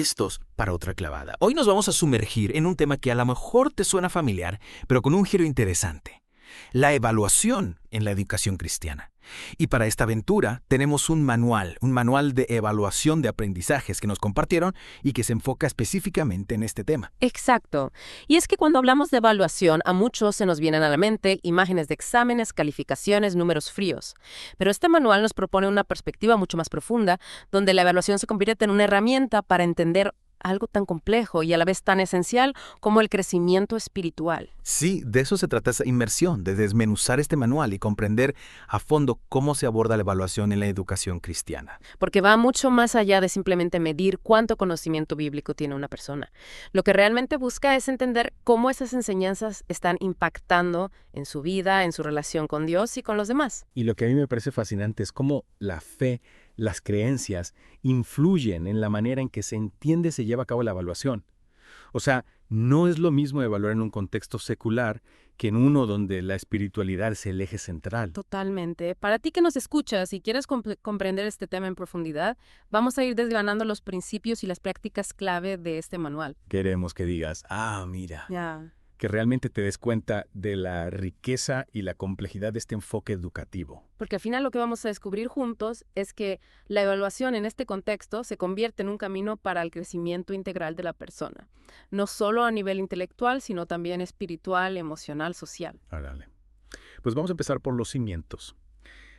Listos para otra clavada. Hoy nos vamos a sumergir en un tema que a lo mejor te suena familiar, pero con un giro interesante. La evaluación en la educación cristiana. Y para esta aventura tenemos un manual de evaluación de aprendizajes que nos compartieron y que se enfoca específicamente en este tema. Exacto. Y es que cuando hablamos de evaluación, a muchos se nos vienen a la mente imágenes de exámenes, calificaciones, números fríos. Pero este manual nos propone una perspectiva mucho más profunda, donde la evaluación se convierte en una herramienta para entender algo tan complejo y a la vez tan esencial como el crecimiento espiritual. Sí, de eso se trata esa inmersión, de desmenuzar este manual y comprender a fondo cómo se aborda la evaluación en la educación cristiana. Porque va mucho más allá de simplemente medir cuánto conocimiento bíblico tiene una persona. Lo que realmente busca es entender cómo esas enseñanzas están impactando en su vida, en su relación con Dios y con los demás. Y lo que a mí me parece fascinante es cómo la fe, las creencias, influyen en la manera en que se entiende se lleva a cabo la evaluación. O sea, no es lo mismo evaluar en un contexto secular que en uno donde la espiritualidad es el eje central. Totalmente. Para ti que nos escuchas y quieres comprender este tema en profundidad, vamos a ir desgranando los principios y las prácticas clave de este manual. Queremos que digas, mira, Ya. que realmente te des cuenta de la riqueza y la complejidad de este enfoque educativo. Porque al final lo que vamos a descubrir juntos es que la evaluación en este contexto se convierte en un camino para el crecimiento integral de la persona. No solo a nivel intelectual, sino también espiritual, emocional, social. Órale. Pues vamos a empezar por los cimientos.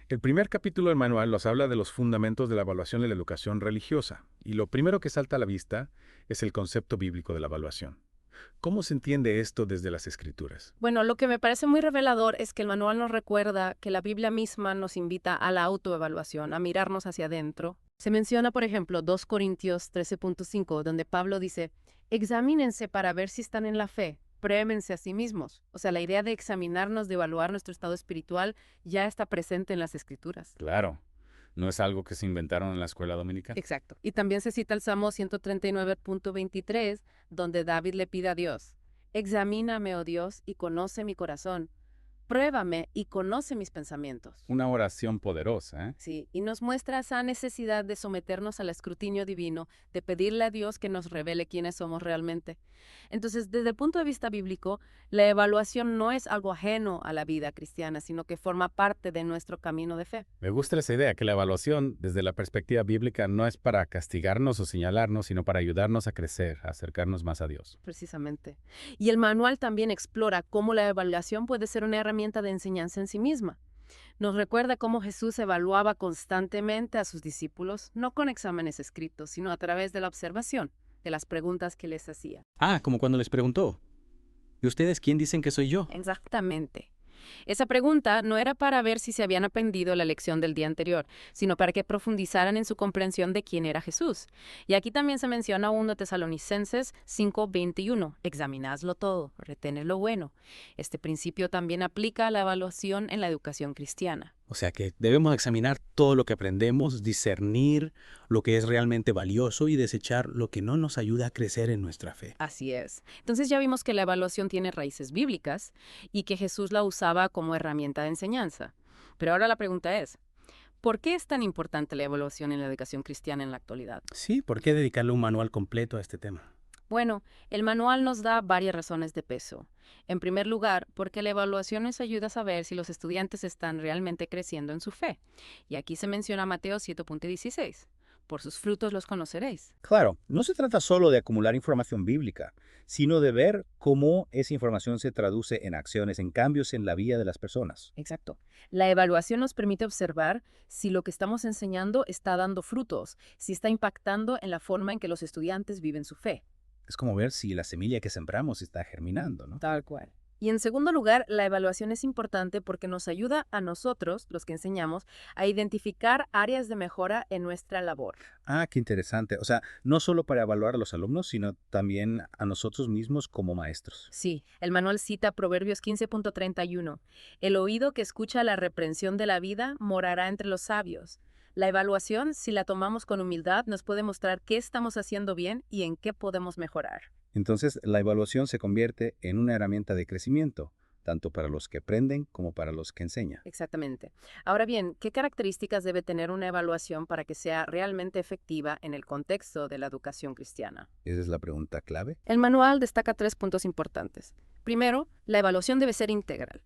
El primer capítulo del manual nos habla de los fundamentos de la evaluación de la educación religiosa, y lo primero que salta a la vista es el concepto bíblico de la evaluación. ¿Cómo se entiende esto desde las Escrituras? Bueno, lo que me parece muy revelador es que el manual nos recuerda que la Biblia misma nos invita a la autoevaluación, a mirarnos hacia adentro. Se menciona, por ejemplo, 2 Corintios 13.5, donde Pablo dice, examínense para ver si están en la fe, pruébense a sí mismos. O sea, la idea de examinarnos, de evaluar nuestro estado espiritual, ya está presente en las Escrituras. Claro, no es algo que se inventaron en la escuela dominical. Exacto. Y también se cita el Salmo 139.23, donde David le pide a Dios, examíname, oh Dios, y conoce mi corazón. Pruébame y conoce mis pensamientos. Una oración poderosa, ¿eh? Sí, y nos muestra esa necesidad de someternos al escrutinio divino, de pedirle a Dios que nos revele quiénes somos realmente. Entonces, desde el punto de vista bíblico, la evaluación no es algo ajeno a la vida cristiana, sino que forma parte de nuestro camino de fe. Me gusta esa idea, que la evaluación, desde la perspectiva bíblica, no es para castigarnos o señalarnos, sino para ayudarnos a crecer, a acercarnos más a Dios. Precisamente. Y el manual también explora cómo la evaluación puede ser una herramienta de enseñanza en sí misma. Nos recuerda cómo Jesús evaluaba constantemente a sus discípulos, no con exámenes escritos, sino a través de la observación, de las preguntas que les hacía. Como cuando les preguntó, ¿y ustedes quién dicen que soy yo? Exactamente. Esa pregunta no era para ver si se habían aprendido la lección del día anterior, sino para que profundizaran en su comprensión de quién era Jesús. Y aquí también se menciona 1 Tesalonicenses 5:21, examinadlo todo, retened lo bueno. Este principio también aplica a la evaluación en la educación cristiana. O sea que debemos examinar todo lo que aprendemos, discernir lo que es realmente valioso y desechar lo que no nos ayuda a crecer en nuestra fe. Así es. Entonces ya vimos que la evaluación tiene raíces bíblicas y que Jesús la usaba como herramienta de enseñanza. Pero ahora la pregunta es, ¿por qué es tan importante la evaluación en la educación cristiana en la actualidad? Sí, ¿por qué dedicarle un manual completo a este tema? Bueno, el manual nos da varias razones de peso. En primer lugar, porque la evaluación nos ayuda a saber si los estudiantes están realmente creciendo en su fe. Y aquí se menciona Mateo 7.16. Por sus frutos los conoceréis. Claro, no se trata solo de acumular información bíblica, sino de ver cómo esa información se traduce en acciones, en cambios en la vida de las personas. Exacto. La evaluación nos permite observar si lo que estamos enseñando está dando frutos, si está impactando en la forma en que los estudiantes viven su fe. Es como ver si la semilla que sembramos está germinando, ¿no? Tal cual. Y en segundo lugar, la evaluación es importante porque nos ayuda a nosotros, los que enseñamos, a identificar áreas de mejora en nuestra labor. Qué interesante. O sea, no solo para evaluar a los alumnos, sino también a nosotros mismos como maestros. Sí, el manual cita Proverbios 15.31. El oído que escucha la reprensión de la vida morará entre los sabios. La evaluación, si la tomamos con humildad, nos puede mostrar qué estamos haciendo bien y en qué podemos mejorar. Entonces, la evaluación se convierte en una herramienta de crecimiento, tanto para los que aprenden como para los que enseñan. Exactamente. Ahora bien, ¿qué características debe tener una evaluación para que sea realmente efectiva en el contexto de la educación cristiana? Esa es la pregunta clave. El manual destaca 3 puntos importantes. Primero, la evaluación debe ser integral.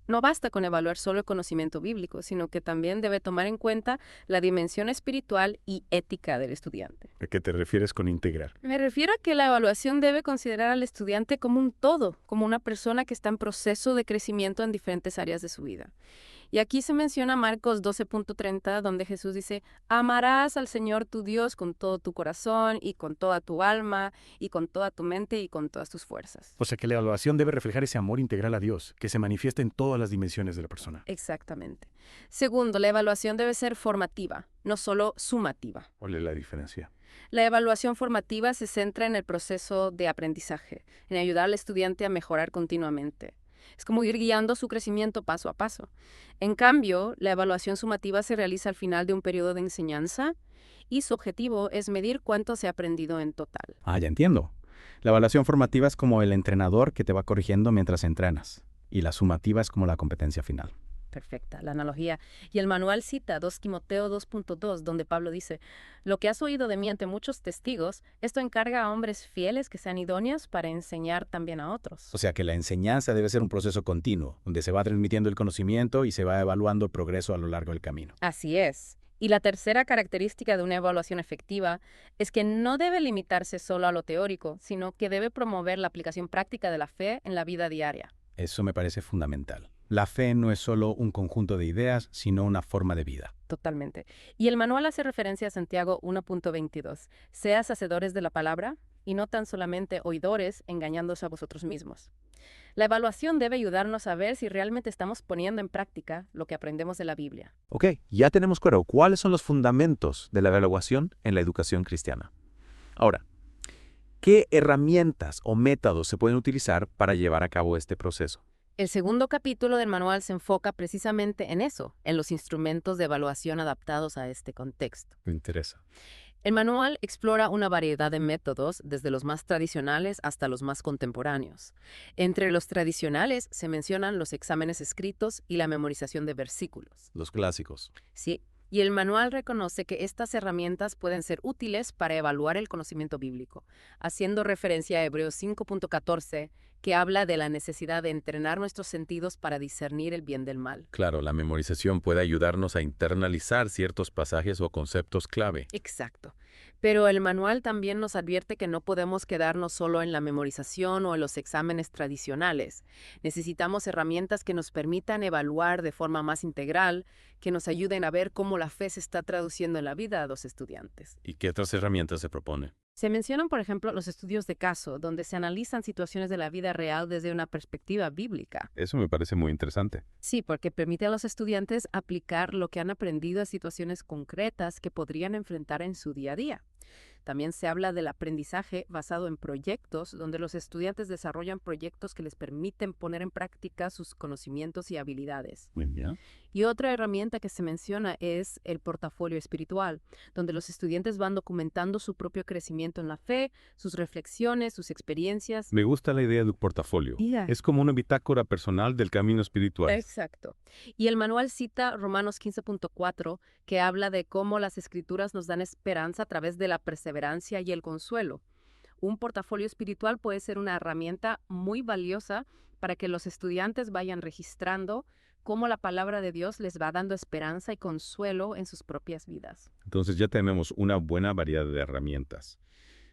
No basta con evaluar solo el conocimiento bíblico, sino que también debe tomar en cuenta la dimensión espiritual y ética del estudiante. ¿A qué te refieres con integrar? Me refiero a que la evaluación debe considerar al estudiante como un todo, como una persona que está en proceso de crecimiento en diferentes áreas de su vida. Y aquí se menciona Marcos 12.30, donde Jesús dice, amarás al Señor tu Dios con todo tu corazón y con toda tu alma y con toda tu mente y con todas tus fuerzas. O sea que la evaluación debe reflejar ese amor integral a Dios, que se manifiesta en todas las dimensiones de la persona. Exactamente. Segundo, la evaluación debe ser formativa, no solo sumativa. ¿Cuál es la diferencia? La evaluación formativa se centra en el proceso de aprendizaje, en ayudar al estudiante a mejorar continuamente. Es como ir guiando su crecimiento paso a paso. En cambio, la evaluación sumativa se realiza al final de un periodo de enseñanza y su objetivo es medir cuánto se ha aprendido en total. Ah, ya entiendo. La evaluación formativa es como el entrenador que te va corrigiendo mientras entrenas, y la sumativa es como la competencia final. Perfecta, la analogía. Y el manual cita 2 Timoteo 2.2, donde Pablo dice, lo que has oído de mí ante muchos testigos, esto encarga a hombres fieles que sean idóneos para enseñar también a otros. O sea que la enseñanza debe ser un proceso continuo, donde se va transmitiendo el conocimiento y se va evaluando el progreso a lo largo del camino. Así es. Y la tercera característica de una evaluación efectiva es que no debe limitarse solo a lo teórico, sino que debe promover la aplicación práctica de la fe en la vida diaria. Eso me parece fundamental. La fe no es solo un conjunto de ideas, sino una forma de vida. Totalmente. Y el manual hace referencia a Santiago 1.22. Seas hacedores de la palabra y no tan solamente oidores, engañándose a vosotros mismos. La evaluación debe ayudarnos a ver si realmente estamos poniendo en práctica lo que aprendemos de la Biblia. Ok, ya tenemos claro cuáles son los fundamentos de la evaluación en la educación cristiana. Ahora, ¿qué herramientas o métodos se pueden utilizar para llevar a cabo este proceso? El segundo capítulo del manual se enfoca precisamente en eso, en los instrumentos de evaluación adaptados a este contexto. Me interesa. El manual explora una variedad de métodos, desde los más tradicionales hasta los más contemporáneos. Entre los tradicionales se mencionan los exámenes escritos y la memorización de versículos. Los clásicos. Sí, y el manual reconoce que estas herramientas pueden ser útiles para evaluar el conocimiento bíblico, haciendo referencia a Hebreos 5.14, que habla de la necesidad de entrenar nuestros sentidos para discernir el bien del mal. Claro, la memorización puede ayudarnos a internalizar ciertos pasajes o conceptos clave. Exacto. Pero el manual también nos advierte que no podemos quedarnos solo en la memorización o en los exámenes tradicionales. Necesitamos herramientas que nos permitan evaluar de forma más integral, que nos ayuden a ver cómo la fe se está traduciendo en la vida de los estudiantes. ¿Y qué otras herramientas se propone? Se mencionan, por ejemplo, los estudios de caso, donde se analizan situaciones de la vida real desde una perspectiva bíblica. Eso me parece muy interesante. Sí, porque permite a los estudiantes aplicar lo que han aprendido a situaciones concretas que podrían enfrentar en su día a día. También se habla del aprendizaje basado en proyectos, donde los estudiantes desarrollan proyectos que les permiten poner en práctica sus conocimientos y habilidades. Muy bien. Y otra herramienta que se menciona es el portafolio espiritual, donde los estudiantes van documentando su propio crecimiento en la fe, sus reflexiones, sus experiencias. Me gusta la idea del portafolio. Ya. Es como una bitácora personal del camino espiritual. Exacto. Y el manual cita Romanos 15.4, que habla de cómo las escrituras nos dan esperanza a través de la perseverancia y el consuelo. Un portafolio espiritual puede ser una herramienta muy valiosa para que los estudiantes vayan registrando cómo la palabra de Dios les va dando esperanza y consuelo en sus propias vidas. Entonces ya tenemos una buena variedad de herramientas.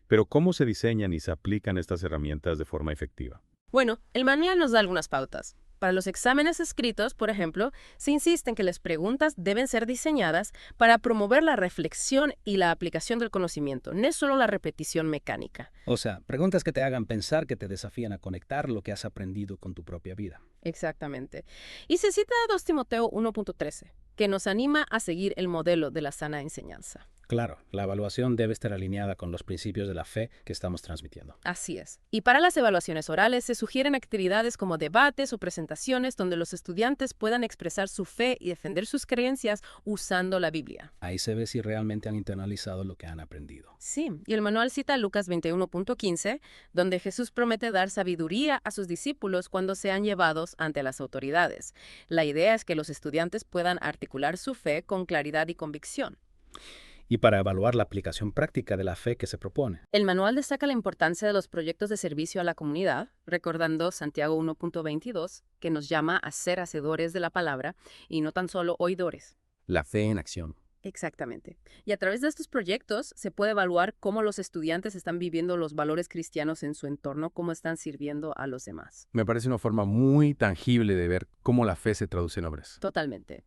Pero ¿cómo se diseñan y se aplican estas herramientas de forma efectiva? Bueno, el manual nos da algunas pautas. Para los exámenes escritos, por ejemplo, se insiste en que las preguntas deben ser diseñadas para promover la reflexión y la aplicación del conocimiento, no es solo la repetición mecánica. O sea, preguntas que te hagan pensar, que te desafían a conectar lo que has aprendido con tu propia vida. Exactamente. Y se cita 2 Timoteo 1.13. que nos anima a seguir el modelo de la sana enseñanza. Claro, la evaluación debe estar alineada con los principios de la fe que estamos transmitiendo. Así es. Y para las evaluaciones orales se sugieren actividades como debates o presentaciones donde los estudiantes puedan expresar su fe y defender sus creencias usando la Biblia. Ahí se ve si realmente han internalizado lo que han aprendido. Sí, y el manual cita Lucas 21.15, donde Jesús promete dar sabiduría a sus discípulos cuando sean llevados ante las autoridades. La idea es que los estudiantes puedan articular su fe con claridad y convicción. Y para evaluar la aplicación práctica de la fe que se propone. El manual destaca la importancia de los proyectos de servicio a la comunidad, recordando Santiago 1.22, que nos llama a ser hacedores de la palabra y no tan solo oidores. La fe en acción. Exactamente. Y a través de estos proyectos se puede evaluar cómo los estudiantes están viviendo los valores cristianos en su entorno, cómo están sirviendo a los demás. Me parece una forma muy tangible de ver cómo la fe se traduce en obras. Totalmente.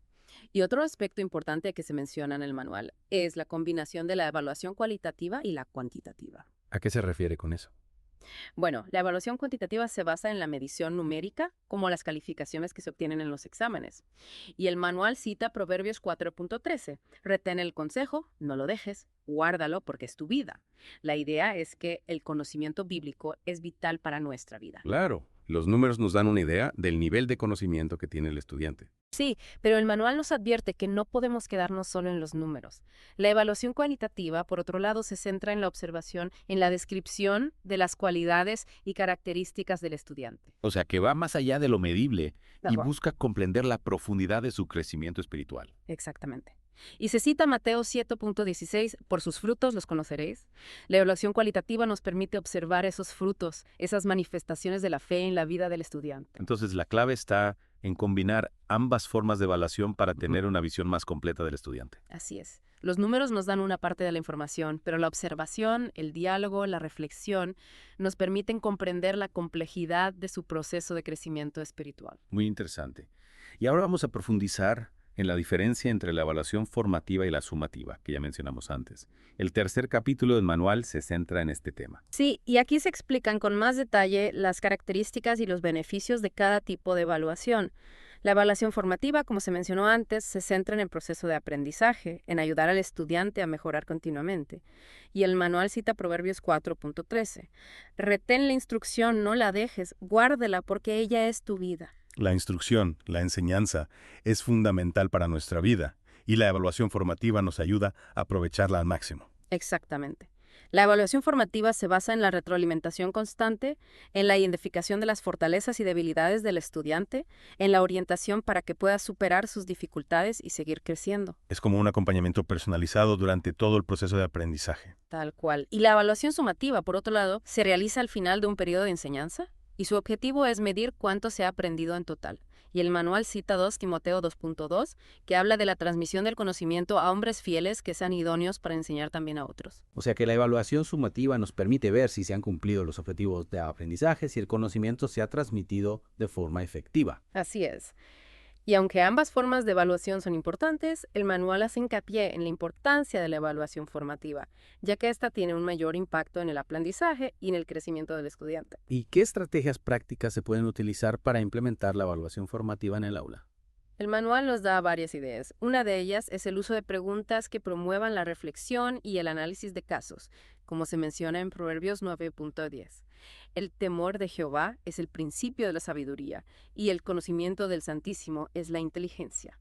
Y otro aspecto importante que se menciona en el manual es la combinación de la evaluación cualitativa y la cuantitativa. ¿A qué se refiere con eso? Bueno, la evaluación cuantitativa se basa en la medición numérica, como las calificaciones que se obtienen en los exámenes. Y el manual cita Proverbios 4.13. Retén el consejo, no lo dejes, guárdalo porque es tu vida. La idea es que el conocimiento bíblico es vital para nuestra vida. Claro, los números nos dan una idea del nivel de conocimiento que tiene el estudiante. Sí, pero el manual nos advierte que no podemos quedarnos solo en los números. La evaluación cualitativa, por otro lado, se centra en la observación, en la descripción de las cualidades y características del estudiante. O sea, que va más allá de lo medible y Ajá. busca comprender la profundidad de su crecimiento espiritual. Exactamente. Y se cita Mateo 7.16, por sus frutos los conoceréis. La evaluación cualitativa nos permite observar esos frutos, esas manifestaciones de la fe en la vida del estudiante. Entonces, la clave está en combinar ambas formas de evaluación para tener una visión más completa del estudiante. Así es. Los números nos dan una parte de la información, pero la observación, el diálogo, la reflexión nos permiten comprender la complejidad de su proceso de crecimiento espiritual. Muy interesante. Y ahora vamos a profundizar en la diferencia entre la evaluación formativa y la sumativa, que ya mencionamos antes. El tercer capítulo del manual se centra en este tema. Sí, y aquí se explican con más detalle las características y los beneficios de cada tipo de evaluación. La evaluación formativa, como se mencionó antes, se centra en el proceso de aprendizaje, en ayudar al estudiante a mejorar continuamente. Y el manual cita Proverbios 4.13. Retén la instrucción, no la dejes, guárdela porque ella es tu vida. La instrucción, la enseñanza, es fundamental para nuestra vida y la evaluación formativa nos ayuda a aprovecharla al máximo. Exactamente. La evaluación formativa se basa en la retroalimentación constante, en la identificación de las fortalezas y debilidades del estudiante, en la orientación para que pueda superar sus dificultades y seguir creciendo. Es como un acompañamiento personalizado durante todo el proceso de aprendizaje. Tal cual. Y la evaluación sumativa, por otro lado, se realiza al final de un periodo de enseñanza y su objetivo es medir cuánto se ha aprendido en total. Y el manual cita 2 Timoteo 2.2, que habla de la transmisión del conocimiento a hombres fieles que sean idóneos para enseñar también a otros. O sea que la evaluación sumativa nos permite ver si se han cumplido los objetivos de aprendizaje, si el conocimiento se ha transmitido de forma efectiva. Así es. Y aunque ambas formas de evaluación son importantes, el manual hace hincapié en la importancia de la evaluación formativa, ya que ésta tiene un mayor impacto en el aprendizaje y en el crecimiento del estudiante. ¿Y qué estrategias prácticas se pueden utilizar para implementar la evaluación formativa en el aula? El manual nos da varias ideas. Una de ellas es el uso de preguntas que promuevan la reflexión y el análisis de casos, como se menciona en Proverbios 9.10. El temor de Jehová es el principio de la sabiduría, y el conocimiento del Santísimo es la inteligencia.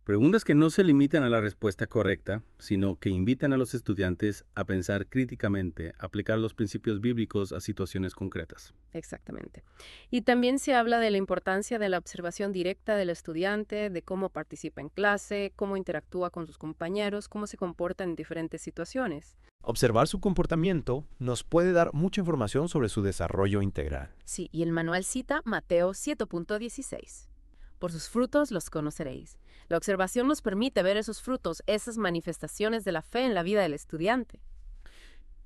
Preguntas que no se limitan a la respuesta correcta, sino que invitan a los estudiantes a pensar críticamente, aplicar los principios bíblicos a situaciones concretas. Exactamente. Y también se habla de la importancia de la observación directa del estudiante, de cómo participa en clase, cómo interactúa con sus compañeros, cómo se comporta en diferentes situaciones. Observar su comportamiento nos puede dar mucha información sobre su desarrollo integral. Sí, y el manual cita Mateo 7.16. Por sus frutos los conoceréis. La observación nos permite ver esos frutos, esas manifestaciones de la fe en la vida del estudiante.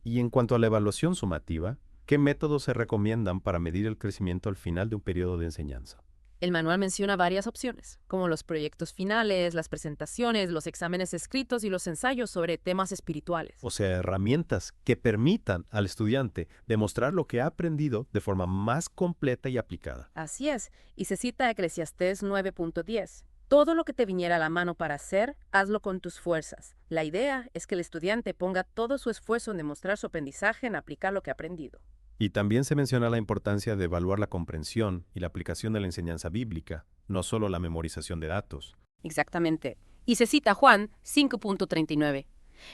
Y en cuanto a la evaluación sumativa, ¿qué métodos se recomiendan para medir el crecimiento al final de un periodo de enseñanza? El manual menciona varias opciones, como los proyectos finales, las presentaciones, los exámenes escritos y los ensayos sobre temas espirituales. O sea, herramientas que permitan al estudiante demostrar lo que ha aprendido de forma más completa y aplicada. Así es, y se cita Eclesiastés 9.10. Todo lo que te viniera a la mano para hacer, hazlo con tus fuerzas. La idea es que el estudiante ponga todo su esfuerzo en demostrar su aprendizaje, en aplicar lo que ha aprendido. Y también se menciona la importancia de evaluar la comprensión y la aplicación de la enseñanza bíblica, no solo la memorización de datos. Exactamente. Y se cita Juan 5.39.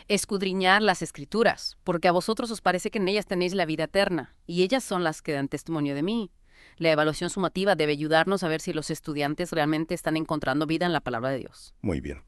Escudriñar las Escrituras, porque a vosotros os parece que en ellas tenéis la vida eterna, y ellas son las que dan testimonio de mí. La evaluación sumativa debe ayudarnos a ver si los estudiantes realmente están encontrando vida en la palabra de Dios. Muy bien.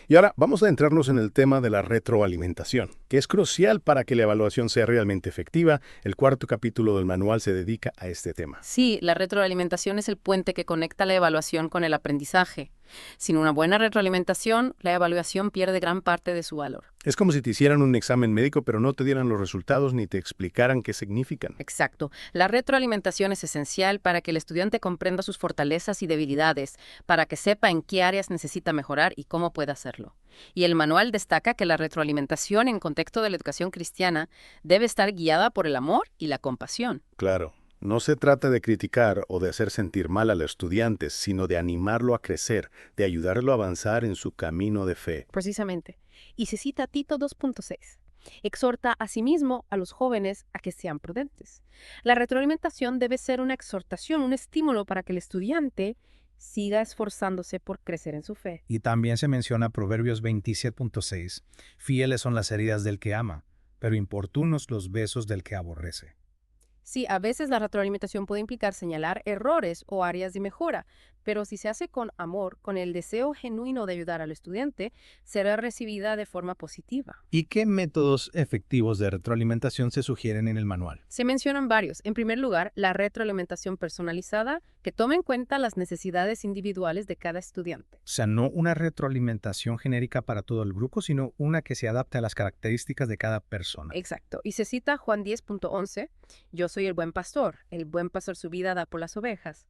Y ahora vamos a adentrarnos en el tema de la retroalimentación, que es crucial para que la evaluación sea realmente efectiva. El cuarto capítulo del manual se dedica a este tema. Sí, la retroalimentación es el puente que conecta la evaluación con el aprendizaje. Sin una buena retroalimentación, la evaluación pierde gran parte de su valor. Es como si te hicieran un examen médico, pero no te dieran los resultados ni te explicaran qué significan. Exacto. La retroalimentación es esencial para que el estudiante comprenda sus fortalezas y debilidades, para que sepa en qué áreas necesita mejorar y cómo puede hacerlo. Y el manual destaca que la retroalimentación en contexto de la educación cristiana debe estar guiada por el amor y la compasión. Claro. No se trata de criticar o de hacer sentir mal al estudiante, sino de animarlo a crecer, de ayudarlo a avanzar en su camino de fe. Precisamente. Y se cita Tito 2.6. Exhorta asimismo a los jóvenes a que sean prudentes. La retroalimentación debe ser una exhortación, un estímulo para que el estudiante siga esforzándose por crecer en su fe. Y también se menciona Proverbios 27.6. Fieles son las heridas del que ama, pero importunos los besos del que aborrece. Sí, a veces la retroalimentación puede implicar señalar errores o áreas de mejora, pero si se hace con amor, con el deseo genuino de ayudar al estudiante, será recibida de forma positiva. ¿Y qué métodos efectivos de retroalimentación se sugieren en el manual? Se mencionan varios. En primer lugar, la retroalimentación personalizada, que toma en cuenta las necesidades individuales de cada estudiante. O sea, no una retroalimentación genérica para todo el grupo, sino una que se adapte a las características de cada persona. Exacto. Y se cita Juan 10.11, yo soy el buen pastor su vida da por las ovejas.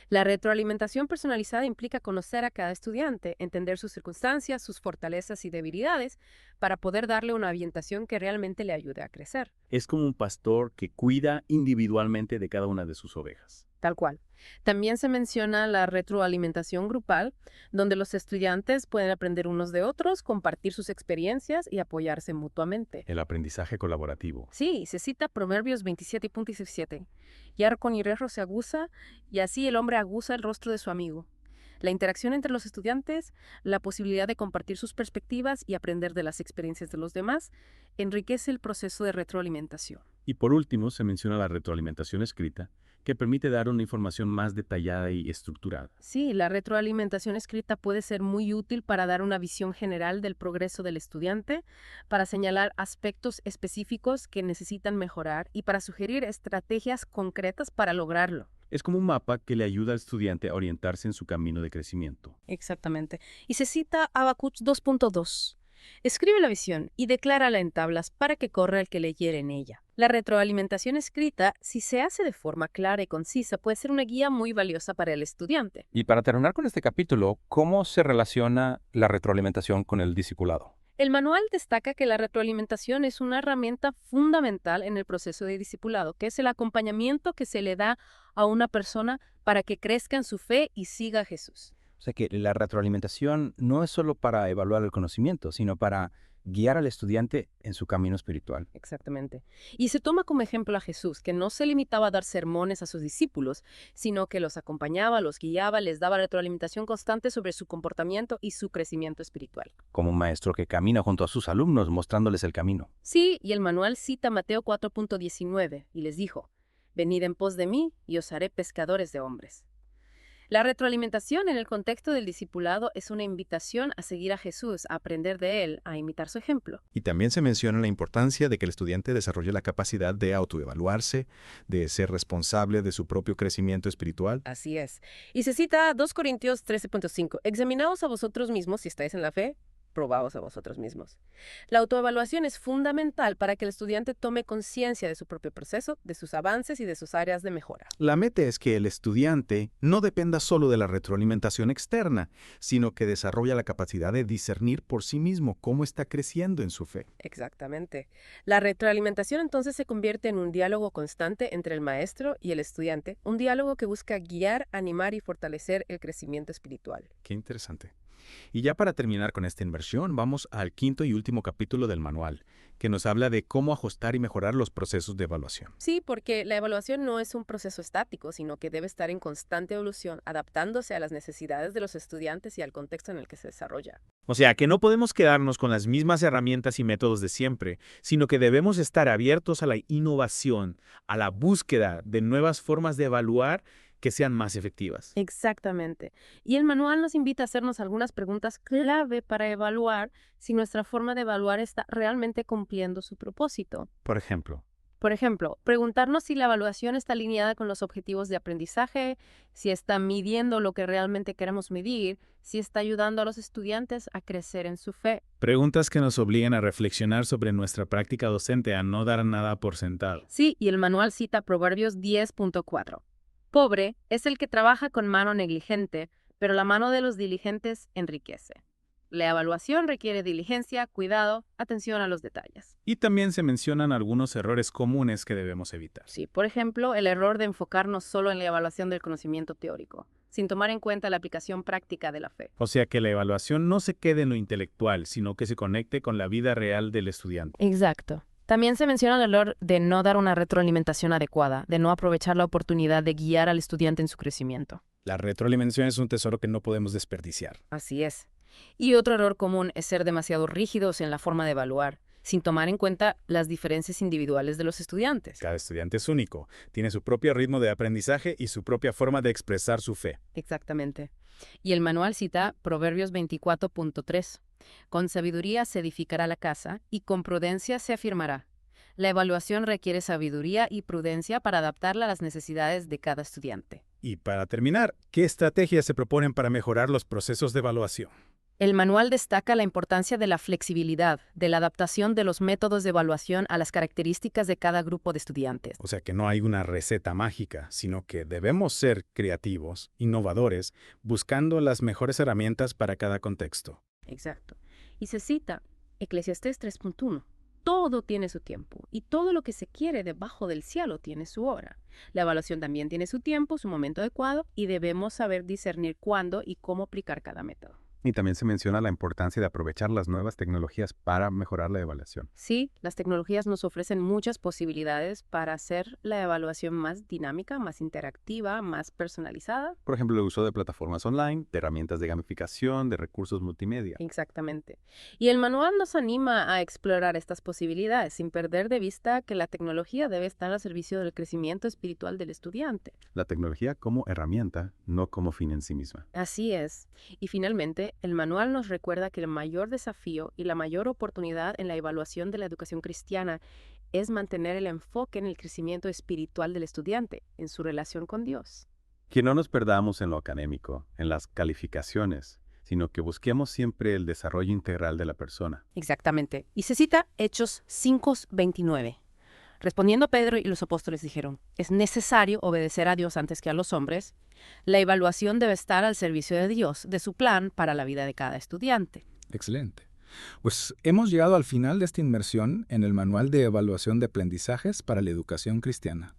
La retroalimentación personalizada implica conocer a cada estudiante, entender sus circunstancias, sus fortalezas y debilidades, para poder darle una orientación que realmente le ayude a crecer. Es como un pastor que cuida individualmente de cada una de sus ovejas. Tal cual. También se menciona la retroalimentación grupal, donde los estudiantes pueden aprender unos de otros, compartir sus experiencias y apoyarse mutuamente. El aprendizaje colaborativo. Sí, se cita Proverbios 27.17. Yar con hierro se aguza, y así el hombre aguza el rostro de su amigo. La interacción entre los estudiantes, la posibilidad de compartir sus perspectivas y aprender de las experiencias de los demás, enriquece el proceso de retroalimentación. Y por último, se menciona la retroalimentación escrita, que permite dar una información más detallada y estructurada. Sí, la retroalimentación escrita puede ser muy útil para dar una visión general del progreso del estudiante, para señalar aspectos específicos que necesitan mejorar y para sugerir estrategias concretas para lograrlo. Es como un mapa que le ayuda al estudiante a orientarse en su camino de crecimiento. Exactamente. Y se cita Habacuc 2.2. Escribe la visión y declárala en tablas para que corra el que leyere en ella. La retroalimentación escrita, si se hace de forma clara y concisa, puede ser una guía muy valiosa para el estudiante. Y para terminar con este capítulo, ¿cómo se relaciona la retroalimentación con el discipulado? El manual destaca que la retroalimentación es una herramienta fundamental en el proceso de discipulado, que es el acompañamiento que se le da a una persona para que crezca en su fe y siga a Jesús. O sea que la retroalimentación no es solo para evaluar el conocimiento, sino para guiar al estudiante en su camino espiritual. Exactamente. Y se toma como ejemplo a Jesús, que no se limitaba a dar sermones a sus discípulos, sino que los acompañaba, los guiaba, les daba retroalimentación constante sobre su comportamiento y su crecimiento espiritual. Como un maestro que camina junto a sus alumnos mostrándoles el camino. Sí, y el manual cita Mateo 4.19 y les dijo, venid en pos de mí y os haré pescadores de hombres. La retroalimentación en el contexto del discipulado es una invitación a seguir a Jesús, a aprender de Él, a imitar su ejemplo. Y también se menciona la importancia de que el estudiante desarrolle la capacidad de autoevaluarse, de ser responsable de su propio crecimiento espiritual. Así es. Y se cita 2 Corintios 13.5. Examinaos a vosotros mismos si estáis en la fe. probaos a vosotros mismos. La autoevaluación es fundamental para que el estudiante tome conciencia de su propio proceso, de sus avances y de sus áreas de mejora. La meta es que el estudiante no dependa solo de la retroalimentación externa, sino que desarrolla la capacidad de discernir por sí mismo cómo está creciendo en su fe. Exactamente. La retroalimentación entonces se convierte en un diálogo constante entre el maestro y el estudiante, un diálogo que busca guiar, animar y fortalecer el crecimiento espiritual. Qué interesante. Y ya para terminar con esta inversión, vamos al quinto y último capítulo del manual, que nos habla de cómo ajustar y mejorar los procesos de evaluación. Sí, porque la evaluación no es un proceso estático, sino que debe estar en constante evolución, adaptándose a las necesidades de los estudiantes y al contexto en el que se desarrolla. O sea, que no podemos quedarnos con las mismas herramientas y métodos de siempre, sino que debemos estar abiertos a la innovación, a la búsqueda de nuevas formas de evaluar que sean más efectivas. Exactamente. Y el manual nos invita a hacernos algunas preguntas clave para evaluar si nuestra forma de evaluar está realmente cumpliendo su propósito. Por ejemplo, Por ejemplo, preguntarnos si la evaluación está alineada con los objetivos de aprendizaje, si está midiendo lo que realmente queremos medir, si está ayudando a los estudiantes a crecer en su fe. preguntas que nos obligan a reflexionar sobre nuestra práctica docente, a no dar nada por sentado. Sí, y el manual cita Proverbios 10.4. Pobre es el que trabaja con mano negligente, pero la mano de los diligentes enriquece. La evaluación requiere diligencia, cuidado, atención a los detalles. Y también se mencionan algunos errores comunes que debemos evitar. Sí, por ejemplo, el error de enfocarnos solo en la evaluación del conocimiento teórico, sin tomar en cuenta la aplicación práctica de la fe. O sea, que la evaluación no se quede en lo intelectual, sino que se conecte con la vida real del estudiante. Exacto. También se menciona el error de no dar una retroalimentación adecuada, de no aprovechar la oportunidad de guiar al estudiante en su crecimiento. La retroalimentación es un tesoro que no podemos desperdiciar. Así es. Y otro error común es ser demasiado rígidos en la forma de evaluar, sin tomar en cuenta las diferencias individuales de los estudiantes. Cada estudiante es único, tiene su propio ritmo de aprendizaje y su propia forma de expresar su fe. Exactamente. Y el manual cita Proverbios 24.3. Con sabiduría se edificará la casa y con prudencia se afirmará. La evaluación requiere sabiduría y prudencia para adaptarla a las necesidades de cada estudiante. Y para terminar, ¿qué estrategias se proponen para mejorar los procesos de evaluación? El manual destaca la importancia de la flexibilidad, de la adaptación de los métodos de evaluación a las características de cada grupo de estudiantes. O sea, que no hay una receta mágica, sino que debemos ser creativos, innovadores, buscando las mejores herramientas para cada contexto. Exacto. Y se cita Eclesiastés 3.1. Todo tiene su tiempo, y todo lo que se quiere debajo del cielo tiene su hora. La evaluación también tiene su tiempo, su momento adecuado, y debemos saber discernir cuándo y cómo aplicar cada método. Y también se menciona la importancia de aprovechar las nuevas tecnologías para mejorar la evaluación. Sí, las tecnologías nos ofrecen muchas posibilidades para hacer la evaluación más dinámica, más interactiva, más personalizada. Por ejemplo, el uso de plataformas online, de herramientas de gamificación, de recursos multimedia. Exactamente. Y el manual nos anima a explorar estas posibilidades sin perder de vista que la tecnología debe estar al servicio del crecimiento espiritual del estudiante. La tecnología como herramienta, no como fin en sí misma. Así es. Y finalmente, el manual nos recuerda que el mayor desafío y la mayor oportunidad en la evaluación de la educación cristiana es mantener el enfoque en el crecimiento espiritual del estudiante, en su relación con Dios. Que no nos perdamos en lo académico, en las calificaciones, sino que busquemos siempre el desarrollo integral de la persona. Exactamente. Y se cita Hechos 5:29. Respondiendo Pedro y los apóstoles dijeron, es necesario obedecer a Dios antes que a los hombres. La evaluación debe estar al servicio de Dios, de su plan para la vida de cada estudiante. Excelente. Pues hemos llegado al final de esta inmersión en el Manual de Evaluación de Aprendizajes para la Educación Cristiana.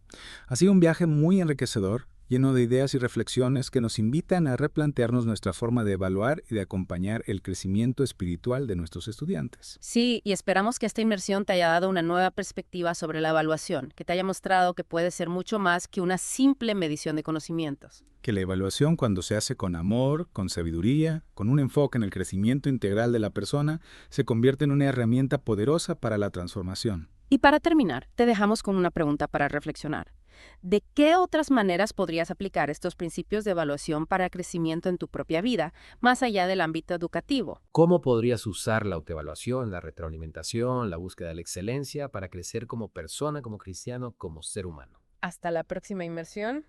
Ha sido un viaje muy enriquecedor, lleno de ideas y reflexiones que nos invitan a replantearnos nuestra forma de evaluar y de acompañar el crecimiento espiritual de nuestros estudiantes. Sí, y esperamos que esta inmersión te haya dado una nueva perspectiva sobre la evaluación, que te haya mostrado que puede ser mucho más que una simple medición de conocimientos. Que la evaluación, cuando se hace con amor, con sabiduría, con un enfoque en el crecimiento integral de la persona, se convierte en una herramienta poderosa para la transformación. Y para terminar, te dejamos con una pregunta para reflexionar. ¿De qué otras maneras podrías aplicar estos principios de evaluación para crecimiento en tu propia vida, más allá del ámbito educativo? ¿Cómo podrías usar la autoevaluación, la retroalimentación, la búsqueda de la excelencia para crecer como persona, como cristiano, como ser humano? Hasta la próxima inmersión.